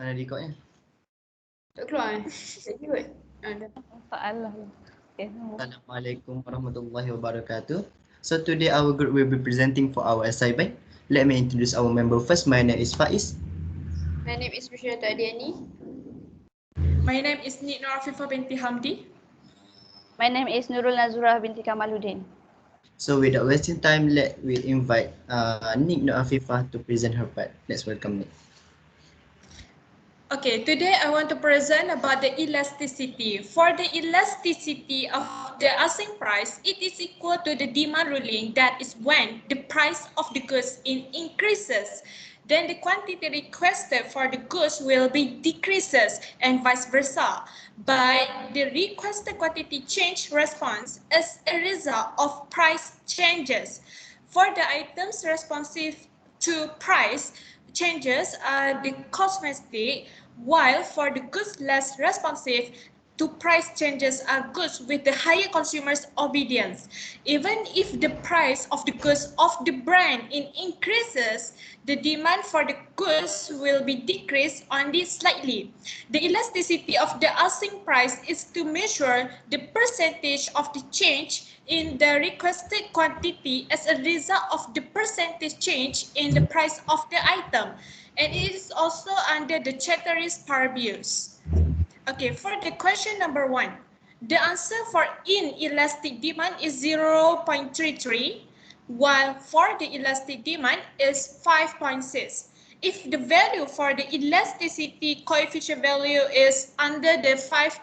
Mana recordnya? Tak keluar eh? Lagi kot. Ada. Soalan. Okay, Assalamualaikum warahmatullahi wabarakatuh. So today our group will be presenting for our assignment. Let me introduce our member first. My name is Faiz. My name is Bishra Tadiani. My name is Nid Nur Afifah binti Hamdi. My name is Nurul Nazurah binti Kamaluddin. So without wasting time, let we invite Nik Nur Afifah to present her part. Let's welcome Nik. Okay, today I want to present about the elasticity. For the elasticity of the asking price, it is equal to the demand ruling, that is when the price of the goods increases, then the quantity requested for the goods will be decreases and vice versa. But the requested quantity change response as a result of price changes. For the items responsive to price changes are the cosmetic, while for the goods less responsive to price changes are goods with the higher consumers' obedience. Even if the price of the goods of the brand increases, the demand for the goods will be decreased only slightly. The elasticity of the asking price is to measure the percentage of the change in the requested quantity as a result of the percentage change in the price of the item, and it is also under the Chatteris purviews. Okay, for the question number 1, the answer for inelastic demand is 0.33, while for the elastic demand is 5.6. If the value for the elasticity coefficient value is under the 5.6,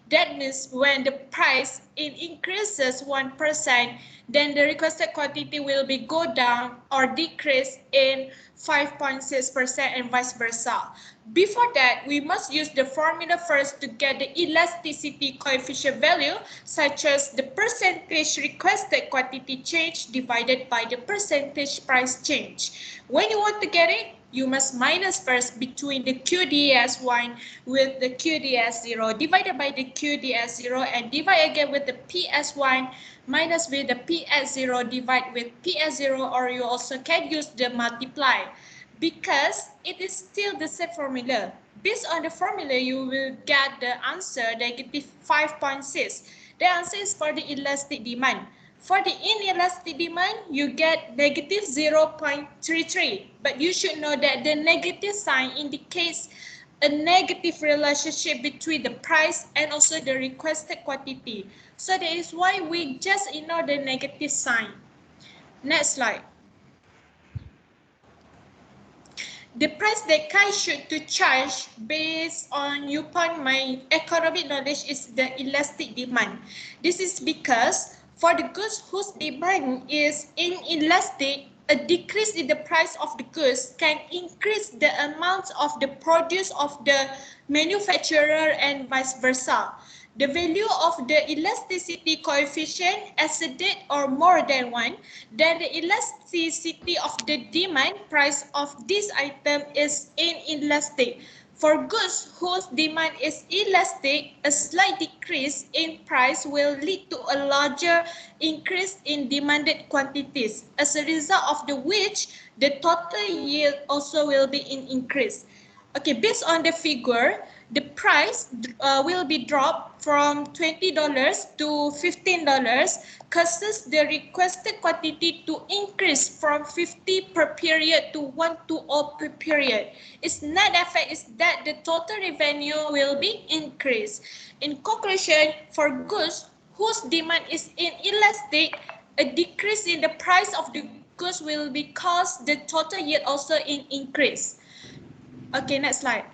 that means when the price increases 1%, then the requested quantity will be go down or decrease in 5.6% and vice versa. Before that, we must use the formula first to get the elasticity coefficient value, such as the percentage requested quantity change divided by the percentage price change. When you want to get it, you must minus first between the QDS1 with the QDS0, divided by the QDS0 and divide again with the PS1 minus with the PS0, divide with PS0, or you also can use the multiply, because it is still the same formula. Based on the formula, you will get the answer negative 5.6. The answer is for the elastic demand. For the inelastic demand, you get negative 0.33. But you should know that the negative sign indicates a negative relationship between the price and also the requested quantity. So that is why we just ignore the negative sign. Next slide. The price that Kai should to charge based on upon my economic knowledge is the elastic demand. This is because for the goods whose demand is inelastic, a decrease in the price of the goods can increase the amount of the produce of the manufacturer and vice versa. The value of the elasticity coefficient exceeded or more than 1, then the elasticity of the demand price of this item is inelastic. For goods whose demand is elastic, a slight decrease in price will lead to a larger increase in demanded quantities, as a result of which the total yield also will be increased. Okay, based on the figure, the price will be dropped from $20 to $15, causes the requested quantity to increase from 50 per period to 120 per period. Its net effect is that the total revenue will be increased. In conclusion, for goods whose demand is inelastic, a decrease in the price of the goods will be cause the total yield also increase. Okay, next slide.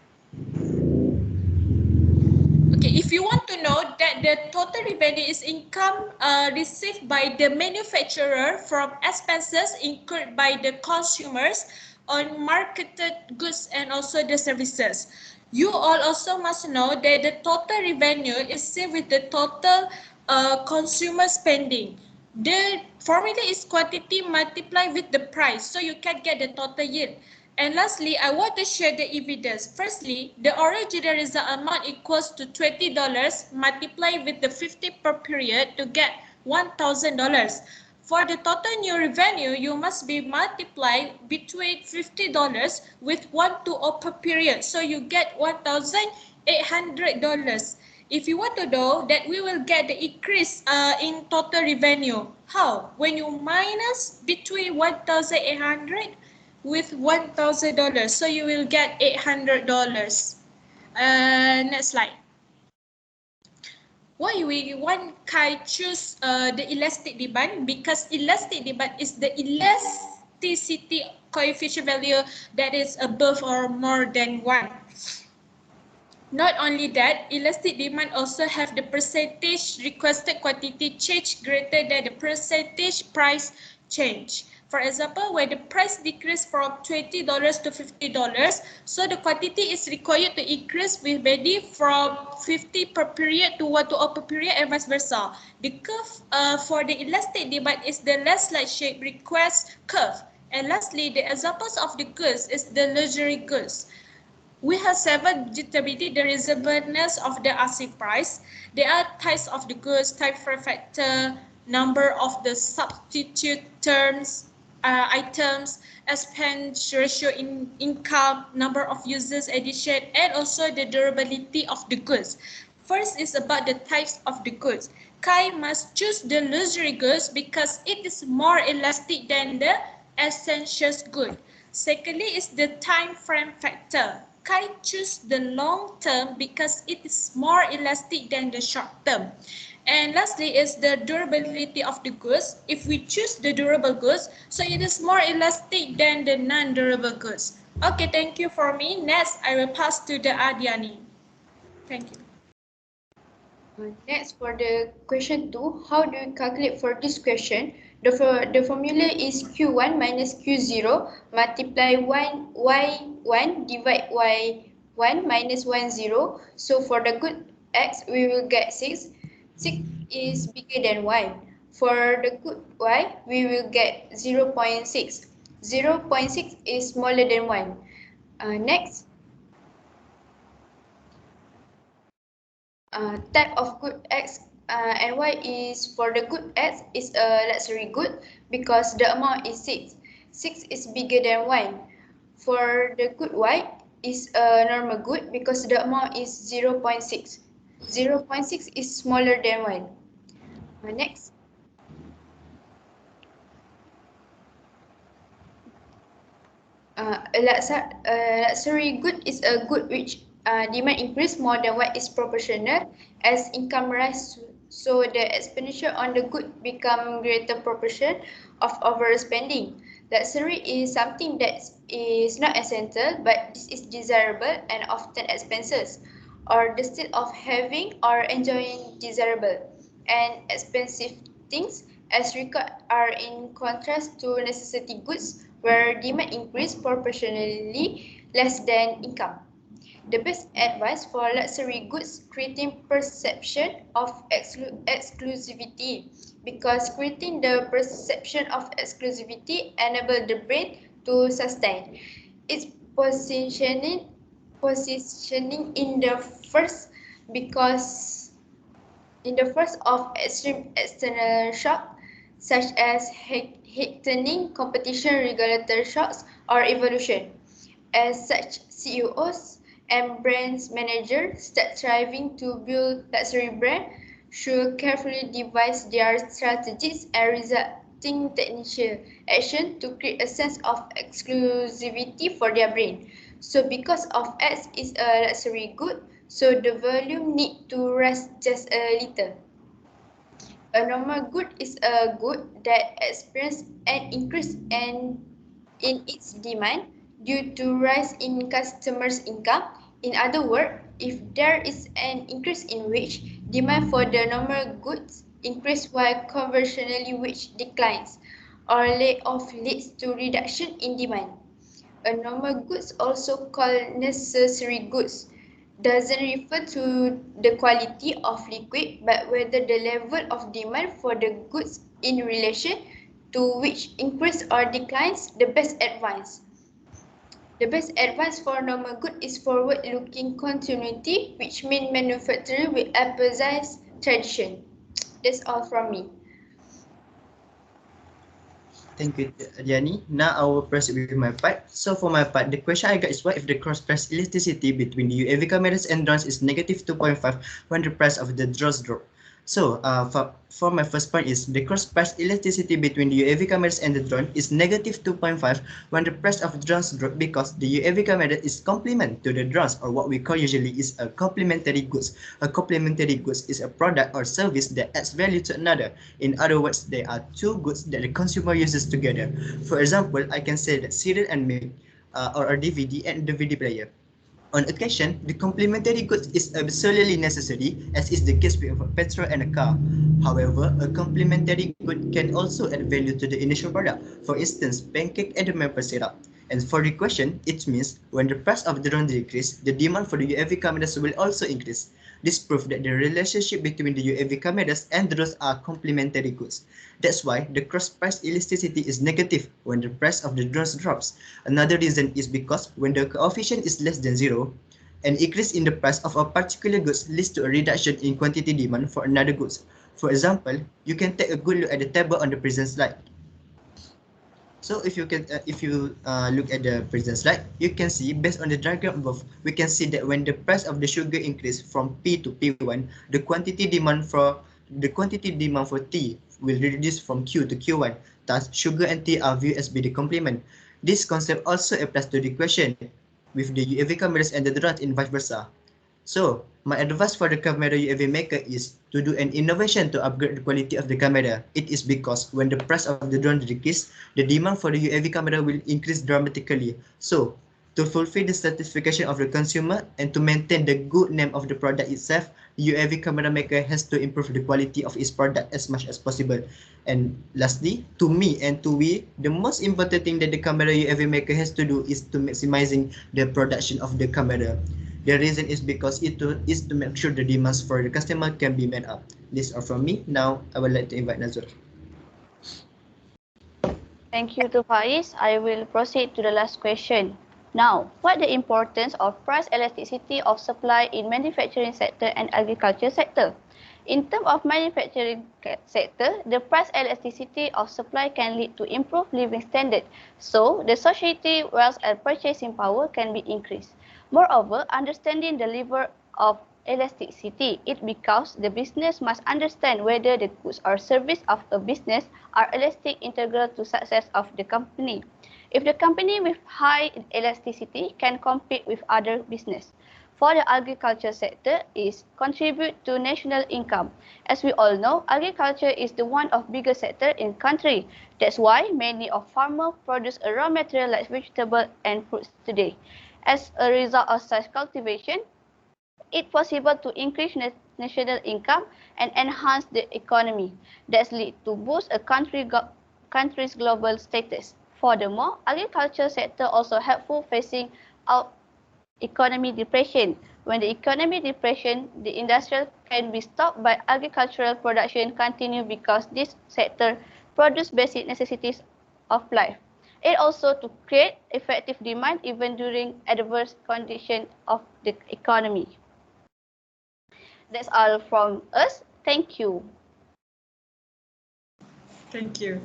Okay, if you want to know that the total revenue is income received by the manufacturer from expenses incurred by the consumers on marketed goods and also the services. You all also must know that the total revenue is same with the total consumer spending. The formula is quantity multiplied with the price, so you can get the total yield. And lastly, I want to share the evidence. Firstly, the original result amount equals to $20 multiplied with the 50 per period to get $1,000. For the total new revenue, you must be multiplied between $50 with 1 to 0 per period. So you get $1,800. If you want to know that we will get the increase in total revenue, how? When you minus between 1,800 with $1,000, so you will get $800. Next slide. Why we one can choose the elastic demand? Because elastic demand is the elasticity coefficient value that is above or more than 1. Not only that, elastic demand also have the percentage requested quantity change greater than the percentage price change. For example, when the price decrease from $20 to $50, so the quantity is required to increase with maybe from 50 per period to 1 to 0 per period and vice versa. The curve for the elastic demand is the less like shape request curve. And lastly, the examples of the goods is the luxury goods. We have 7 determining the reasonableness of the asking price. There are types of the goods, time frame factor, number of the substitute terms, items, expense ratio in income, number of users edition, and also the durability of the goods. First is about the types of the goods. Kai must choose the luxury goods because it is more elastic than the essentials good. Secondly is the time frame factor. Kai choose the long term because it is more elastic than the short term. And lastly is the durability of the goods. If we choose the durable goods, so it is more elastic than the non-durable goods. Okay, thank you for me. Next, I will pass to the Adiani. Thank you. Next, for the question 2, how do you calculate for this question? The formula is Q1 minus Q0 multiply Y1 divide Y1 minus 10. So for the good X, we will get 6. 6 is bigger than 1. For the good Y, we will get 0.6. 0.6 is smaller than 1. Next. Type of good X and Y is for the good X is a luxury good because the amount is 6. 6 is bigger than 1. For the good Y is a normal good because the amount is 0.6. 0.6 is smaller than 1. Next. A luxury good is a good which demand increase more than what is proportional as income rise, so the expenditure on the good become greater proportion of overall spending. Luxury is something that is not essential but this is desirable and often expenses, or the state of having or enjoying desirable and expensive things as record are in contrast to necessity goods where demand increase proportionally less than income. The best advice for luxury goods creating perception of exclusivity because creating the perception of exclusivity enable the brand to sustain its positioning in the first because in the first of extreme external shock such as heightening competition, regulatory shocks, or evolution. As such, CEOs and brands managers start striving to build luxury brand should carefully devise their strategies and resulting technical action to create a sense of exclusivity for their brand. So because of X is a luxury good, so the volume need to rise just a little. A normal good is a good that experiences an increase in its demand due to rise in customers' income. In other words, if there is an increase in wage, demand for the normal goods increase while conventionally wage declines, or layoff leads to reduction in demand. A normal goods, also called necessary goods, doesn't refer to the quality of liquid but whether the level of demand for the goods in relation to which increase or declines the best advice. The best advice for normal good is forward-looking continuity, which means manufacturing will emphasize tradition. That's all from me. Thank you, Diani. Now I will proceed with my part. So for my part, the question I got is what if the cross price elasticity between the UAV cameras and drones is negative 2.5 when the price of the drones drop? So for my first point is the cross price elasticity between the UAV cameras and the drone is negative 2.5 when the price of drones drop because the UAV camera is complement to the drones, or what we call usually is a complementary goods. A complementary goods is a product or service that adds value to another. In other words, there are two goods that the consumer uses together. For example, I can say that cereal and milk, or a DVD and DVD player. On occasion, the complementary goods is absolutely necessary, as is the case with a petrol and a car. However, a complementary good can also add value to the initial product, for instance, pancake and the maple syrup. And for the question, it means when the price of the drone decreases, the demand for the UAV cameras will also increase. This proves that the relationship between the UAV cameras and drones are complementary goods. That's why the cross price elasticity is negative when the price of the drones drops. Another reason is because when the coefficient is less than zero, an increase in the price of a particular goods leads to a reduction in quantity demand for another goods. For example, you can take a good look at the table on the present slide. So if you look at the present slide, you can see based on the diagram above, we can see that when the price of the sugar increase from P to P1, the quantity demand for tea will reduce from Q to Q1. Thus, sugar and tea are viewed as being the complement. This concept also applies to the equation with the UAV cameras and the drones and vice versa. So, my advice for the camera UAV maker is to do an innovation to upgrade the quality of the camera. It is because when the price of the drone decreases, the demand for the UAV camera will increase dramatically. So, to fulfill the satisfaction of the consumer and to maintain the good name of the product itself, UAV camera maker has to improve the quality of its product as much as possible. And lastly, to me and to we, the most important thing that the camera UAV maker has to do is to maximizing the production of the camera. The reason is because it is to make sure the demands for the customer can be met up. This is all from me. Now, I would like to invite Nazur. Thank you to Faiz. I will proceed to the last question. Now, what the importance of price elasticity of supply in manufacturing sector and agriculture sector? In terms of manufacturing sector, the price elasticity of supply can lead to improved living standard, so the society wealth and purchasing power can be increased. Moreover, understanding the lever of elasticity, it because the business must understand whether the goods or service of a business are elastic integral to success of the company. If the company with high elasticity can compete with other business. For the agriculture sector is contribute to national income. As we all know, agriculture is the one of biggest sector in country. That's why many of farmers produce a raw material like vegetable and fruits today. As a result of such cultivation, it's possible to increase national income and enhance the economy. That leads to boost a country's global status. Furthermore, agriculture sector also helpful facing out economy depression. When the economy depression, the industrial can be stopped by agricultural production continue because this sector produce basic necessities of life. It also to create effective demand even during adverse condition of the economy. That's all from us. Thank you. Thank you.